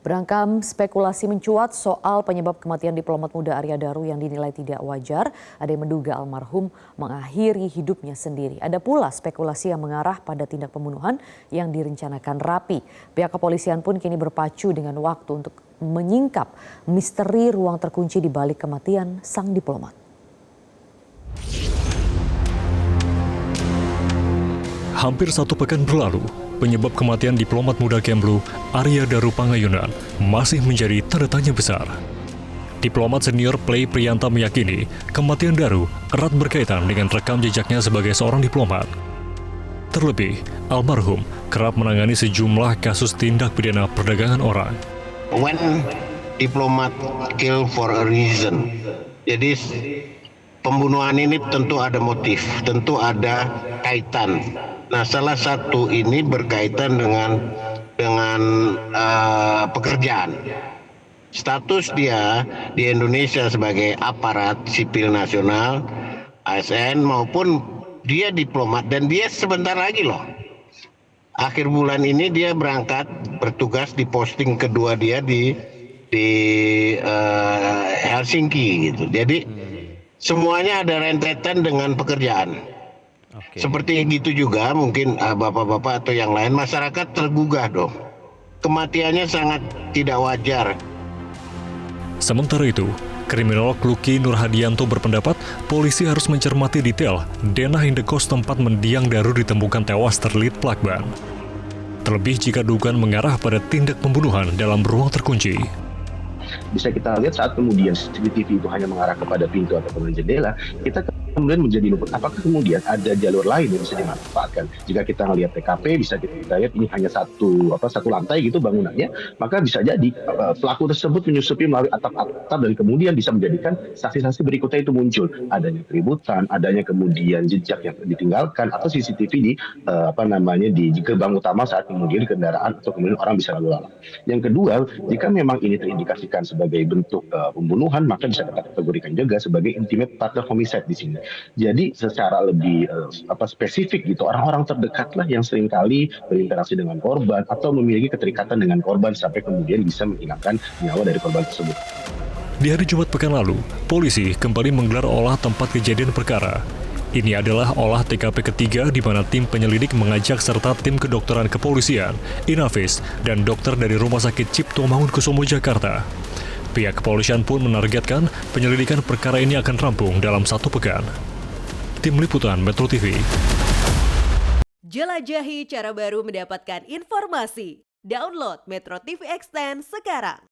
Beragam spekulasi mencuat soal penyebab kematian diplomat muda Arya Daru yang dinilai tidak wajar. Ada yang menduga almarhum mengakhiri hidupnya sendiri. Ada pula spekulasi yang mengarah pada tindak pembunuhan yang direncanakan rapi. Pihak kepolisian pun kini berpacu dengan waktu untuk menyingkap misteri ruang terkunci di balik kematian sang diplomat. Hampir satu pekan berlalu, penyebab kematian diplomat muda Kemlu, Arya Daru Pangayunan, masih menjadi tanda tanya besar. Diplomat senior Play Priyanta meyakini kematian Daru erat berkaitan dengan rekam jejaknya sebagai seorang diplomat. Terlebih, almarhum kerap menangani sejumlah kasus tindak pidana perdagangan orang. When diplomat kill for a reason, jadi pembunuhan ini tentu ada motif, tentu ada kaitan. Nah, salah satu ini berkaitan dengan pekerjaan. Status dia di Indonesia sebagai aparat sipil nasional, ASN maupun dia diplomat, dan dia sebentar lagi loh. Akhir bulan ini dia berangkat bertugas di posting kedua dia di Helsinki gitu. Jadi semuanya ada rentetan dengan pekerjaan. Seperti gitu juga mungkin bapak-bapak atau yang lain, masyarakat tergugah dong. Kematiannya sangat tidak wajar. Sementara itu, kriminolog Luki Nurhadianto berpendapat polisi harus mencermati detail denah indekos tempat mendiang Daru ditemukan tewas terlilit plakban. Terlebih jika dugaan mengarah pada tindak pembunuhan dalam ruang terkunci. Bisa kita lihat saat kemudian CCTV itu hanya mengarah kepada pintu ataupun jendela, kita kemudian menjadi lupa apakah kemudian ada jalur lain yang bisa dimanfaatkan. Jika kita melihat TKP, bisa kita lihat ini hanya satu lantai gitu bangunannya, maka bisa jadi pelaku tersebut menyusupi melalui atap-atap dan kemudian bisa menjadikan saksi-saksi berikutnya itu muncul. Adanya keributan, adanya kemudian jejak yang ditinggalkan atau CCTV di di gerbang utama saat kemudian di kendaraan atau kemudian orang bisa lalu lalang. Yang kedua, jika memang ini terindikasikan sebagai bentuk pembunuhan, maka bisa kita kategorikan juga sebagai intimate partner homicide di sini. Jadi secara lebih spesifik gitu, orang-orang terdekatlah yang seringkali berinteraksi dengan korban atau memiliki keterikatan dengan korban sampai kemudian bisa menghilangkan nyawa dari korban tersebut. Di hari Jumat pekan lalu, polisi kembali menggelar olah tempat kejadian perkara. Ini adalah olah TKP ketiga di mana tim penyelidik mengajak serta tim kedokteran kepolisian, Inavis, dan dokter dari Rumah Sakit Cipto Mangunkusumo Jakarta. Pihak kepolisian pun menargetkan penyelidikan perkara ini akan rampung dalam 1 pekan. Tim Liputan Metro TV. Jelajahi cara baru mendapatkan informasi. Download Metro TV Extend sekarang.